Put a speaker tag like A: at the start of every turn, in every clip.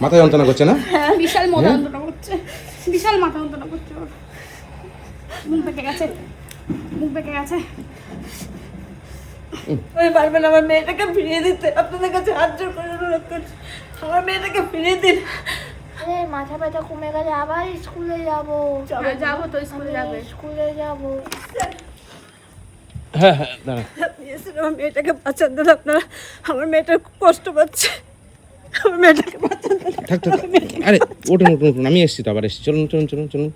A: মাথা যন্ত্রণা করছে না?
B: হ্যাঁ বিশাল মাথা যন্ত্রণা করছে, বিশাল মাথা যন্ত্রণা করছে ওর। মুখ পেকে গেছে, মুখ পেকে গেছে।
C: আমি পারবেন আমার মেয়েটাকে ফিরিয়ে দিতে, আপনাদের কাছে হাত জোর করে অনুরোধ করছি, আমার মেয়েটাকে ফিরিয়ে দিন।
D: মাথা ব্যথা কমে গেলে আবার স্কুলে যাবো।
B: যাবো তো, স্কুলে যাবে।
D: স্কুলে যাবো।
A: হ্যাঁ হ্যাঁ দাঁড়া।
C: আপনি এসে আমার মেয়েটাকে বাঁচান দেন, আপনারা আমার মেয়েটা খুব কষ্ট পাচ্ছে, আমার মেয়েটাকে বাঁচান দেন।
A: থাক থাক, আরে উঠুন উঠুন উঠুন, আমি এসছি তো, আবার এসছি। চলুন চলুন চলুন চলুন,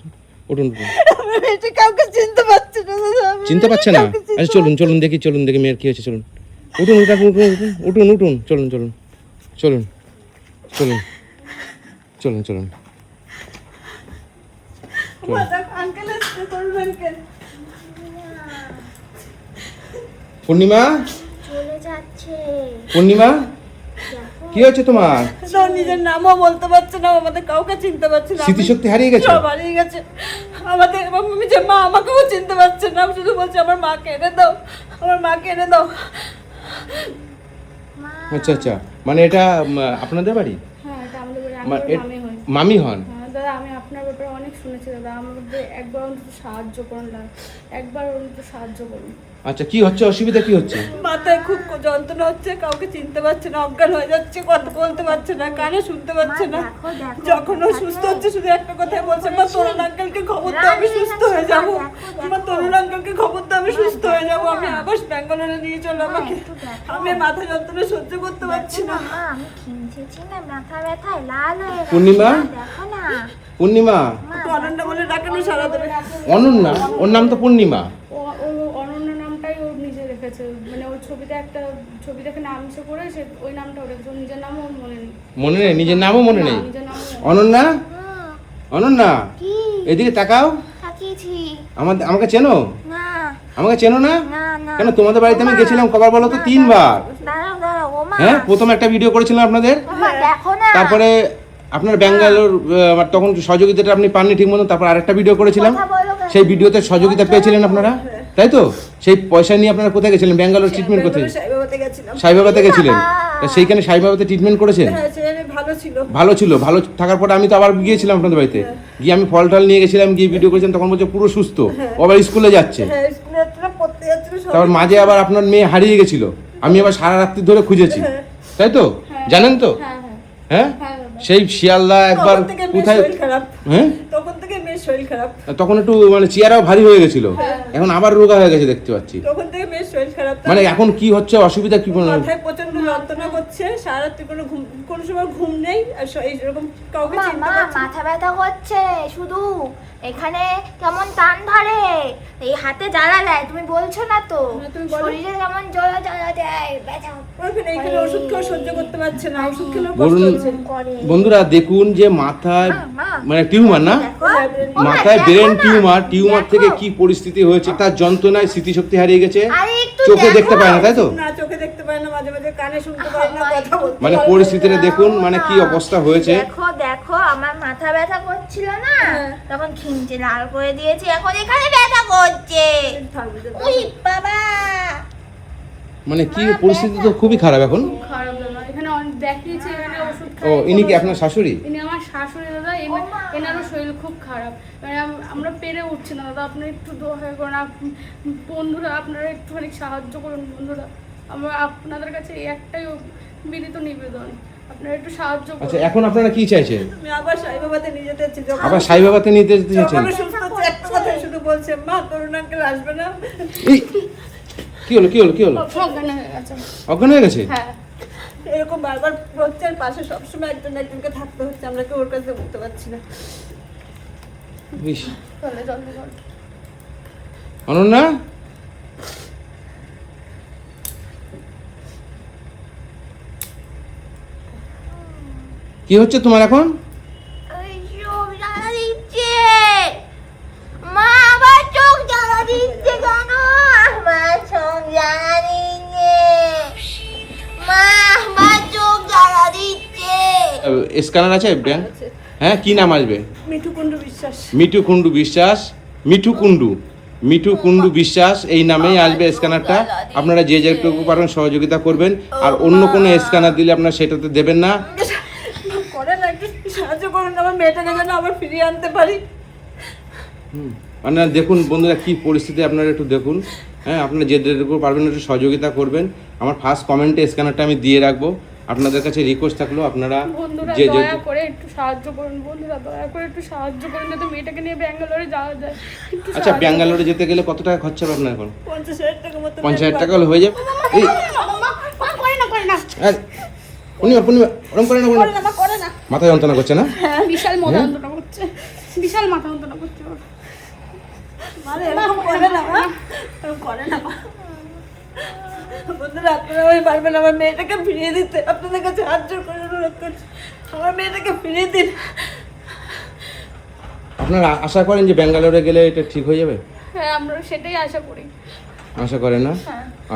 A: উঠুন উঠুন।
C: আমার মেয়েটা কাউকে চিনতে পারছে না দাদা, আমার
A: চিনতে পারছে না?
C: কাউকে চিনতে
A: আচ্ছা চলুন চলুন দেখি, চলুন দেখি মেয়ের কি হয়েছে। চলুন উঠুন উঠুন উঠুন উঠুন উঠুন, চলুন চলুন চলুন চলুন চলুন চলুন।
C: বাঁচান, আঙ্কেল এসে করবেন কেন?
A: পূর্ণিমা,
D: চলে যাচ্ছে।
A: পূর্ণিমা কি হয়েছে তোমার?
C: তো নিজের নামও বলতে পারছে না, আমাদের কাউকে চিনতে পারছে না,
A: স্মৃতিশক্তি হারিয়ে গেছে?
C: সব হারিয়ে গেছে আমাদের। আমি যে মা, আমাকেও চিনতে পারছে না, শুধু বলছে আমার মাকে এনে দাও, আমার মাকে এনে দাও।
A: আচ্ছা আচ্ছা, মানে এটা আপনাদের বাড়ি?
B: হ্যাঁ এটা আমাদের বাড়ি, আমি
A: মা-
B: ওর
A: এ-
B: মামি হই।
A: মামি হন?
B: হ্যাঁ দাদা, আমি আপনার ব্যাপারে অনেক শুনেছি দাদা, আমাকে একবার অন্তত সাহায্য করুন না, একবার অন্তত সাহায্য করুন।
A: আচ্ছা কি হচ্ছে, অসুবিধা কি হচ্ছে?
C: মাথায় খুব যন্ত্রণা হচ্ছে, কাউকে চিনতে পারছে না, অজ্ঞান হয়ে যাচ্ছে, কথা বলতে পারছে না, কানে শুনতে পাচ্ছে না।
D: দেখো, দেখো,
C: যখন ও সুস্থ হচ্ছে শুধু একটা কথাই বলছে, মা তরুণ আঙ্কেলকে খবর দাও, আমি সুস্থ হয়ে যাব। আমার তরুণ আঙ্কেলকে খবর দাও, আমি সুস্থ হয়ে যাব, আমি আবার ব্যাঙ্গালোরে নিয়ে চলো আমাকে, আমি মাথা যন্ত্রণা সহ্য করতে পারছি না।
D: মা, আমি খিমচেছি না, মাথা ব্যথায় লাল হয়ে গেছে।
A: পূর্ণিমা?
D: দেখো না।
A: পূর্ণিমা?
C: একটু অনন্যা বলে ডাকানো সারা দেবে।
A: অনন্যা? ওর নাম তো পূর্ণিমা।
B: ও অনন্য নামটাই ও নিজে রেখেছে, মানে ওর ছবিতে একটা ছবি দেখে নাম সে করে সে ওই নামটাও রেখেছে, ওর নিজের নামও ওর মনে নেই।
A: মনে নেই? নিজের নামও মনে নেই?
B: না, নিজের নামও মনে নেই।
A: অনন্যা, অনন্যা
D: কি?
A: এদিকে তাকাও।
D: তাকিয়েছি।
A: আমাকে চেনো?
D: না,
A: আমাকে চেনো না?
D: না, না।
A: কেন তোমাদের বাড়িতে আমি
D: ওমা,
A: গেছিলাম কবার বলো তো?
D: না,
A: 3 বার।
D: দাঁড়াও, দাঁড়াও, ও মা।
A: হ্যাঁ প্রথম একটা ভিডিও করেছিলাম আপনাদের,
D: ওমা, দেখো না।
A: তারপরে আপনার ব্যাঙ্গালোর তখন সহযোগিতাটা আপনি পাননি ঠিক মতো, তারপর আরেকটা ভিডিও করেছিলাম,
D: কথা বলো কেন?
A: সেই ভিডিওতে সহযোগিতা পেয়েছিলেন আপনারা, তাই তো? সেই পয়সা নিয়ে আপনারা কোথায় গেছিলেন? ব্যাঙ্গালোর ট্রিটমেন্ট কোথায়?
C: সাইবাবাতে গেছিলাম।
A: সাইবাবাতে গেছিলেন?
D: বাবা।
A: তা সেইখানে সাইবাবাতে ট্রিটমেন্ট করেছেন?
C: হ্যাঁ, সে ভালো ছিল।
A: ভালো ছিল। ভালো থাকার পরে আমি তো আবার গিয়েছিলাম আপনাদের বাড়িতে, গিয়ে আমি ফল টল নিয়ে গেছিলাম, গিয়ে ভিডিও করেছিলাম, তখন বলছে পুরো সুস্থ, ও আবার স্কুলে যাচ্ছে।
C: হ্যাঁ, স্কুলে যাচ্ছে না, পড়তে যাচ্ছে না, সব
A: তারপর মাঝে আবার আপনার মেয়ে হারিয়ে গেছিল, আমি আবার সারা রাত্রি ধরে খুঁজেছি, তাই তো? জানেন তো?
B: হ্যাঁ হ্যাঁ
A: হ্যাঁ
B: হ্যাঁ দাদা।
A: সেই শিয়ালদা একবার
C: তখন থেকে মেয়ের
A: কোথায়,
C: শরীর খারাপ,
A: হ্যাঁ
C: তখন থেকে মেয়ের শরীর খারাপ,
A: তখন একটু মানে চেয়ারাও ভারী হয়ে গেছিল, এখন আবার রোগা হয়ে গেছে দেখতে পাচ্ছি।
C: তখন থেকে মেয়ের শরীর খারাপ।
A: মানে এখন কি হচ্ছে, অসুবিধা কি?
C: মাথায় প্রচন্ড যন্ত্রণা করছে, সারা রাত্রি কোনো সময় ঘুম নেই, আর এইরকম কাউকে
D: মা,
C: চিনতে
D: মা,
C: পারছি না।
D: মাথা ব্যথা করছে শুধু, এখানে কেমন টান ধরে, এই হাতে জ্বালা দেয়, তুমি বলছো না তো?
C: না, তুমি বলো।
D: শরীরে কেমন জ্বালা জ্বালা দেয়, ব্যথা
C: ওখানে এইখানে ওষুধ খেয়ে সহ্য করতে পারছে না, ওষুধ খেলেও কষ্ট
A: বলুন
C: হচ্ছে।
D: করে।
A: বন্ধুরা, দেখুন যে মাথায়
D: মা,
A: মানে টিউমার না,
D: দেখো, ও মা,
A: মাথায়
D: দেখো
A: ব্রেন
D: না,
A: টিউমার থেকে
D: দেখো।
A: কি পরিস্থিতি হয়েছে, তার যন্ত্রণায় স্মৃতিশক্তি হারিয়ে গেছে,
D: আরে একটু
A: চোখে
D: দেখো।
A: দেখতে পায় না, তাই তো?
C: না, চোখে দেখতে পারে না, মাঝে মাঝে কানে শুনতে পারে না, কথা বলতে
A: মানে
C: পারে না।
A: পরিস্থিতিটা দেখুন, মানে কি অবস্থা হয়েছে।
D: দেখো, দেখো, আমার মাথা ব্যথা করছিল না,
C: হ্যাঁ।
D: তখন খিমচে লাল করে দিয়েছি, এখন এখানে ব্যথা করছে।
C: থাকবে যে
D: উই বাবা।
A: মানে কি পরিস্থিতি তো খুবই খারাপ এখন।
B: খুব খারাপ দাদা, এখানে অনেক দেখিয়েছি, এখানে ওষুধ
A: ও
B: খাই,
A: ইনি কি
B: কোনো-
A: আপনার শাশুড়ি?
B: ইনি আমার শাশুড়ি দাদা, এনারও শরীর খুব খারাপ, মানে আমরা পেরে উঠছি না দাদা, আপনি একটু দয়া করুন, বন্ধুরা আপনারা একটুখানি সাহায্য করুন বন্ধুরা, আমরা আপনাদের কাছে এই একটাই বিনীত নিবেদন, আপনারা একটু সাহায্য
A: আচ্ছা
B: করুন।
A: এখন আপনারা কি চাইছেন?
C: আমি আবার সাইবাবাতে নিয়ে যেতে চাচ্ছি। যখন-
A: আবার সাইবাবাতে নিতে যেতে চাইছেন?
C: যখন ও সুস্থ হচ্ছে, একটা কথাই শুধু বলছে, মা তরুণ আঙ্কেল আসবে না।
A: এই, কি হলো কি হলো কি হলো?
B: অজ্ঞান হয়ে গেছে।
A: অজ্ঞান হয়ে গেছে?
B: হ্যাঁ
C: এরকম বারবার হচ্ছে, আর পাশে সবসময় একজন একজনকে থাকতে হচ্ছে, আমরা কেউ ওর কাছে উঠতে পারছি না।
A: ইস,
B: চলে চলে চলে।
A: অনন্যা কি হচ্ছে তোমার এখন?
D: এই চোখ জ্বালা দিচ্ছে, মা আবার চোখ জ্বালা দিচ্ছে কেন? আমার চোখ জ্বালা দিচ্ছে, মা আমার চোখ জ্বালা দিচ্ছে।
A: স্ক্যানার আছে ব্যাংক? হ্যাঁ কি নাম আসবে?
C: মিঠু কুণ্ডু বিশ্বাস।
A: মিঠু কুণ্ডু বিশ্বাস, মিঠু কুণ্ডু বিশ্বাস এই নামেই আসবে স্ক্যানারটা। আপনারা যে যেটুকু পারেন সহযোগিতা করবেন, আর অন্য কোনো স্ক্যানার দিলে আপনারা সেটাতে দেবেন না।
C: করেন আপনারা একটু সাহায্য করুন আমার মেয়েটাকে যেন আবার ফিরিয়ে আনতে পারি।
A: মানে দেখুন বন্ধুরা কি পরিস্থিতি, আপনারা একটু দেখুন। হ্যাঁ, আপনারা যেটুকু পারবেন একটু সহযোগিতা করবেন। আমার ফার্স্ট কমেন্টে স্ক্যানারটা আমি দিয়ে রাখবো। আপনাদের কাছে রিকোয়েস্ট থাকলো আপনারা
B: বন্ধুরা
A: যে
B: দয়া করে একটু সাহায্য করুন, বন্ধুরা দয়া করে একটু সাহায্য করুন যাতে মেয়েটাকে নিয়ে ব্যাঙ্গালোরে যাওয়া যায়। একটু
A: আচ্ছা,
B: সাহায্য
A: ব্যাঙ্গালোরে যেতে গেলে কত টাকা খরচা হবে আপনার এখন?
C: 50,000 টাকা মতো।
A: 50,000 টাকা হলে হয়ে যাবে। এই
B: করে না
A: আর পূর্ণিমা ওরকম করে না,
C: করে না।
A: মাথা যন্ত্রণা করছে না?
B: বিশাল মাথা যন্ত্রণা করছে, বিশাল মাথা যন্ত্রণা করছে ওর।
C: মানে এরকম করে না মা, এরকম করে না মা। বন্ধুরা আপনারা ওই পারবেন আমার মেয়েটাকে ফিরিয়ে দিতে, আপনাদের কাছে হাত জোড় করে অনুরোধ করছি আমার মেয়েটাকে ফিরিয়ে দিন।
A: আপনারা আশা করেন যে ব্যাঙ্গালোরে গেলে এটা ঠিক হয়ে যাবে?
B: হ্যাঁ, আমরা সেটাই আশা করি।
A: আশা করেন না?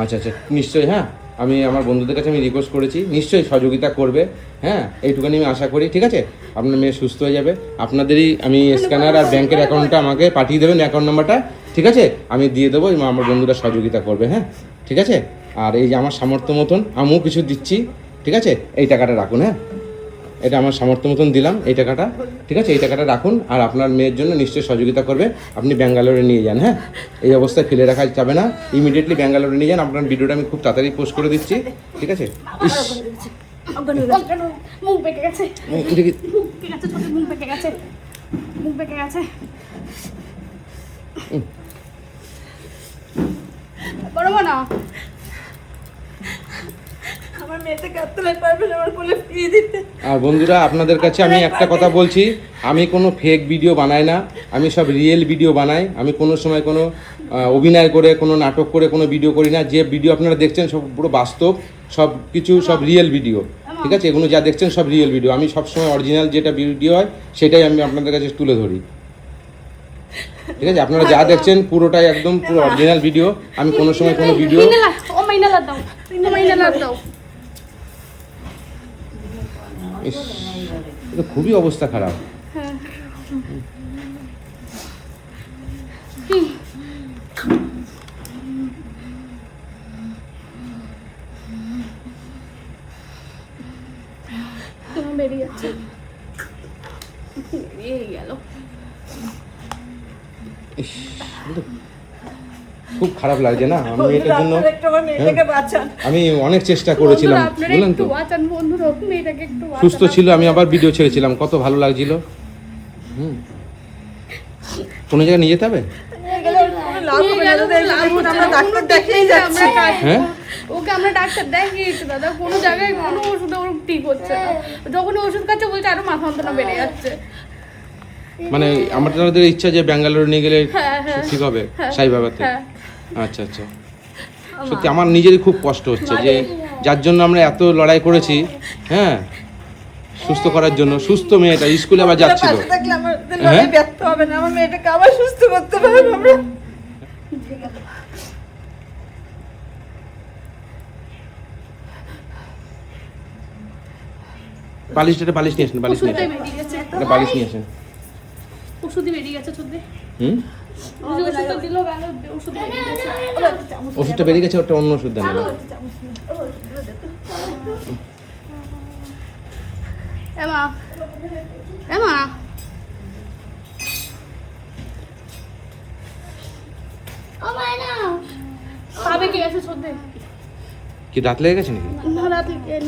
A: আচ্ছা আচ্ছা, নিশ্চয়ই। হ্যাঁ, আমি আমার বন্ধুদের কাছে আমি রিকোয়েস্ট করেছি, নিশ্চয়ই সহযোগিতা করবে। হ্যাঁ, এইটুখানি আমি আশা করি। ঠিক আছে, আপনার মেয়ে সুস্থ হয়ে যাবে। আপনাদেরই আমি স্ক্যানার আর ব্যাংকের অ্যাকাউন্টটা আমাকে পাঠিয়ে দেবেন, অ্যাকাউন্ট নাম্বারটা। ঠিক আছে, আমি দিয়ে দেবো, এবং আমার বন্ধুরা সহযোগিতা করবে। হ্যাঁ, ঠিক আছে। আর এই যে আমার সামর্থ্য মতন আমিও কিছু দিচ্ছি। ঠিক আছে, এই টাকাটা রাখুন। হ্যাঁ, এটা আমার সামর্থ্য মতন দিলাম এই টাকাটা। ঠিক আছে, এই টাকাটা রাখুন। আর আপনার মেয়ের জন্য নিশ্চয়ই সহযোগিতা করবে। আপনি ব্যাঙ্গালোরে নিয়ে যান। হ্যাঁ, এই অবস্থায় ফেলে রাখা যাবে না, ইমিডিয়েটলি ব্যাঙ্গালোরে নিয়ে যান। আপনার ভিডিওটা আমি খুব তাড়াতাড়ি পোস্ট করে দিচ্ছি। ঠিক আছে। ইস,
B: মুখ বেঁকে গেছে,
A: এটা কি?
B: মুখ বেঁকে গেছে, ছোট মুখ বেঁকে গেছে, মুখ বেঁকে গেছে। বড় না
C: আমার মেয়েটাকে আপনারা পারবেন আমার কোলে ফিরিয়ে দিতে।
A: আর বন্ধুরা আপনাদের কাছে আমি একটা কথা বলছি, আমি কোনো ফেক ভিডিও বানাই না, আমি সব রিয়েল ভিডিও বানাই। আমি কোনো সময় কোনো অভিনয় করে, কোনো নাটক করে কোনো ভিডিও করি না। যে ভিডিও আপনারা দেখছেন সব পুরো বাস্তব, সব কিছু সব রিয়েল ভিডিও। ঠিক আছে, এগুলো যা দেখছেন সব রিয়েল ভিডিও। আমি সবসময় অরিজিনাল যেটা ভিডিও হয় সেটাই আমি আপনাদের কাছে তুলে ধরি। ঠিক আছে, আপনারা যা দেখছেন পুরোটাই একদম পুরো অরিজিনাল ভিডিও। আমি কোনো সময় কোনো ভিডিও
B: ও মাইনালা দাও, মাইনালা দাও।
A: ইস, এটা খুবই অবস্থা খারাপ।
B: বেরিয়ে যাচ্ছে, বেরিয়ে গেল।
A: ইস, কিন্তু খুব খারাপ লাগছে না? আমি এটার জন্য
C: আপনারা একটু আমার মেয়েটাকে বাঁচান।
A: আমি অনেক চেষ্টা করেছিলাম,
B: বন্ধুরা, আপনারা
A: বুঝলেন
B: একটু
A: তো।
B: বাঁচান বন্ধুরা, মেয়েটাকে একটু বাঁচান।
A: সুস্থ ছিল, আমি আবার ভিডিও ছেড়েছিলাম, কত ভালো লাগছিল। কোনো জায়গায় নিয়ে যেতে হবে?
C: নিয়ে গেলে ওর কোনো লাভ হবে না, দাদা, এই যে দেখুন আমরা ডাক্তার দেখিয়ে যাচ্ছি।
A: হ্যাঁ,
B: ওকে আমরা ডাক্তার দেখিয়েছি দাদা, কোনো জায়গায় কোনো ওষুধ ওর ঠিক হচ্ছে না। যখন ওষুধ খাচ্ছে বলছে আরো মাথা যন্ত্রণা বেড়ে যাচ্ছে।
A: মানে আমাদের ইচ্ছা যে ব্যাঙ্গালোর নিয়ে গেলে
B: হ্যাঁ, হ্যাঁ,
A: ঠিক হবে সাই বাবাতে।
B: হ্যাঁ।
A: আচ্ছা আচ্ছা, সত্যি আমার নিজেরই খুব কষ্ট হচ্ছে যে যার জন্য আমরা এত লড়াই করেছি, হ্যাঁ, সুস্থ করার জন্য। সুস্থ মেয়েটা স্কুলে আবার যাচ্ছিল।
C: পাশে থাকলে আমাদের লড়াই ব্যর্থ হবে না, আমার মেয়েটাকে আবার সুস্থ করতে পারবো আমরা।
A: বালিশটা বালিশ নিয়ে আসেন, বালিশ নিয়ে
B: ওষুধটাই
A: আসেন,
B: বেরিয়ে গেছে,
A: একটা বালিশ নিয়ে আসেন।
B: ওষুধই বেরিয়ে গেছে ওষুধে।
A: হুম,
B: ওই যে ওষুধটা দিল গেল, ওষুধ বেরিয়ে গেছে।
A: ওষুধটা বেরিয়ে গেছে, ওটা অন্য ওষুধ দেন।
B: এমা, এমা,
D: ও মায়না
B: পাবে কি গেছে সত্যি?
A: কি দাঁত লেগে গেছে নাকি?
B: না রাতে গেল।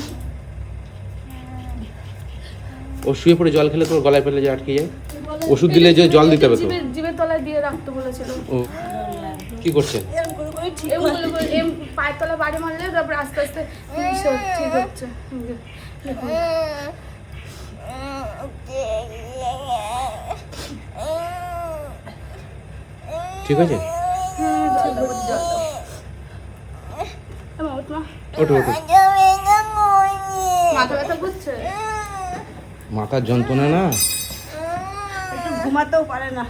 A: ও শুয়ে পড়ে জল খেলে তোর গলায় পেলে যে আটকে যায়। ওষুধ দিলে যে জল দিতে হবে তো।
B: জিভের তলায় দিয়ে রাখতে বলেছিল।
A: ও কি করছে?
C: এরকম করে করে ঠিক
B: এগুলো পায়ের তলা বাড়ি মারলে তারপর আস্তে আস্তে ঠিক হচ্ছে।
A: ঠিক আছে,
B: এমা, ওঠ মা।
A: ওঠো ওঠো।
B: মাথা ব্যথা করছে?
A: মাথার যন্ত্রণা না,
C: একটু ঘুমাতেও পারে না।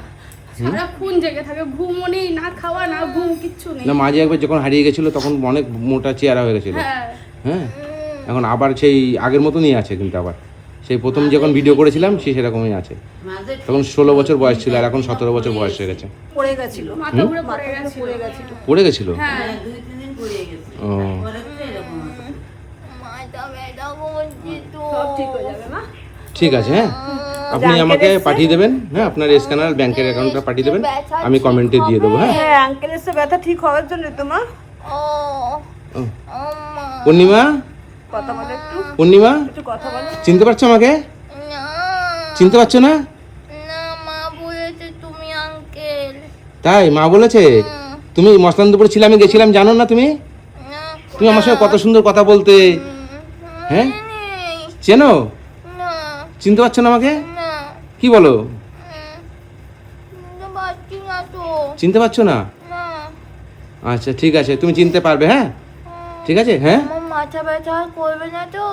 B: সারাক্ষণ জেগে থাকে, ঘুমও নেই, না খাওয়া না ঘুম, কিচ্ছু নেই।
A: না মাঝে একবার যখন হারিয়ে গেছিল তখন অনেক মোটা চেহারা হয়ে গেছিল।
B: হ্যাঁ,
A: হ্যাঁ, এখন আবার সেই আগের মতনই আছে, কিন্তু আবার সেই প্রথম যখন ভিডিও করেছিলাম সে সেরকমই আছে। তখন 16 বছর বয়স ছিল, আর এখন 17 বছর বয়স হয়ে গেছে।
C: পড়ে গেছিল,
B: মাথা ঘুরে পড়ে গেছে।
C: পড়ে গেছিল।
A: পড়ে গেছিল?
B: হ্যাঁ,
A: ও,
D: মাথা ব্যথা করছে তো।
C: সব ঠিক হয়ে যাবে না।
A: ঠিক আছে হ্যাঁ, আপনি
C: আঙ্কেল
A: আমাকে
C: এসছে?
A: পাঠিয়ে দেবেন, হ্যাঁ আপনার স্ক্যানার ব্যাংকের অ্যাকাউন্টটা পাঠিয়ে দেবেন, আমি কমেন্টে দিয়ে দেবো। হ্যাঁ
C: হ্যাঁ আঙ্কেল এসে ব্যথা ঠিক হওয়ার জন্য তোমার
D: ও
A: ও, পূর্ণিমা,
C: কথা বলে একটু
A: পূর্ণিমা
C: একটু কথা বলে।
A: চিনতে পারছো আমাকে?
D: না
A: চিনতে পারছো না?
D: না মা বলেছে তুমি আঙ্কেল
A: তাই মা বলেছে? তুমি মসলান্দপুরে ছিলে, আমি গেছিলাম, জানো না তুমি?
D: না
A: তুমি আমার সঙ্গে কত সুন্দর কথা বলতে। হ্যাঁ
D: নেই
A: চেনো?
D: না
A: চিনতে পারছো না আমাকে?
D: না
A: কি বলো,
D: বুঝতে পারছি না তো
A: চিনতে পারছো না?
D: না
A: আচ্ছা ঠিক আছে, তুমি চিনতে পারবে। হ্যাঁ ঠিক আছে। হ্যাঁ
D: আমার মাথা ব্যথা আর করবে না তো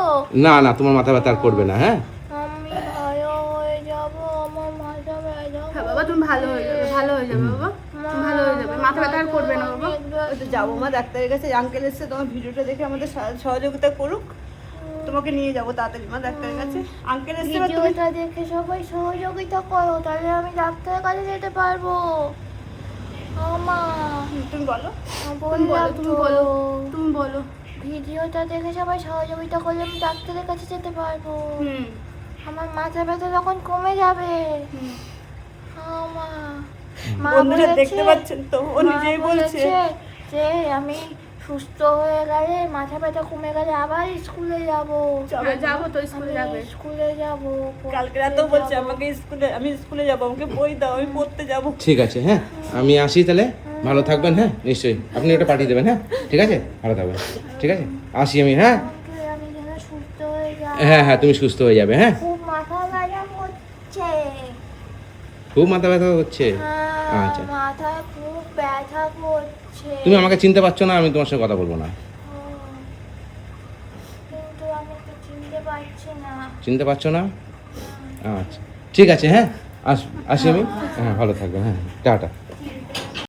A: না না, তোমার মাথা ব্যথা আর করবে না। হ্যাঁ
D: আমি ভালো হয়ে যাব আমার মাথা ব্যথা
B: হ্যাঁ বাবা, তুমি ভালো হয়ে যাবে, ভালো হয়ে যাবে বাবা, তুমি ভালো হয়ে যাবে, মাথা ব্যথা আর করবে না বাবা।
C: ওই তো যাবো মা ডাক্তারের কাছে, আঙ্কেল এসছে, তোমার ভিডিওটা দেখে আমাদের সহযোগিতা করুক, তোমাকে নিয়ে যাবো তাড়াতাড়ি মা ডাক্তারের কাছে। আঙ্কেল এসছে এবার তুমি
D: ভিডিওটা দেখে সবাই সহযোগিতা করো, তাহলে আমি ডাক্তারের কাছে যেতে পারবো। আমা
C: তুমি বলো।
B: তুমি বলো, তুমি বলো, তুমি বলো।
D: ভিডিওটা দেখে সবাই সহযোগিতা করলে আমি ডাক্তারের কাছে যেতে পারবো।
B: হুম
D: আমার মাথা ব্যথা তখন কমে যাবে। আমা মা
C: বন্ধুরা
D: বলেছে-
C: দেখতে পাচ্ছেন তো, ও
D: মা
C: নিজেই বলছে।
D: যে আমি সুস্থ হয়ে গেলে, মাথা ব্যথা কমে গেলে আবার স্কুলে যাব।
B: হ্যাঁ, যাবো তো, স্কুলে
D: আমি
B: যাবে।
D: স্কুলে যাব।
C: কালকে রাতেও বলছে আমাকে স্কুলে, আমি স্কুলে যাবো, আমাকে বই দাও, আমি পড়তে যাবো।
A: ঠিক আছে। হ্যাঁ আমি আসি তাহলে, ভালো থাকবেন। হ্যাঁ নিশ্চয়ই, আপনি ওটা পাঠিয়ে দেবেন। হ্যাঁ ঠিক আছে, ভালো থাকবেন। ঠিক আছে, আসি আমি। হ্যাঁ
D: আমি যেন সুস্থ হয়ে যাই।
A: হ্যাঁ হ্যাঁ তুমি সুস্থ হয়ে যাবে। হ্যাঁ
D: খুব মাথা ব্যথা করছে।
A: খুব মাথা ব্যথা হচ্ছে?
D: হ্যাঁ,
A: আচ্ছা,
D: মাথা খুব ব্যথা করছে।
A: তুমি আমাকে চিনতে পারছো না, আমি তোমার সঙ্গে কথা বলবো না।
D: কিন্তু আমি তো চিনতে পারছি না।
A: চিনতে পারছো না? আচ্ছা ঠিক আছে। হ্যাঁ আসি আমি। হ্যাঁ ভালো থাকবেন। হ্যাঁ টাটা।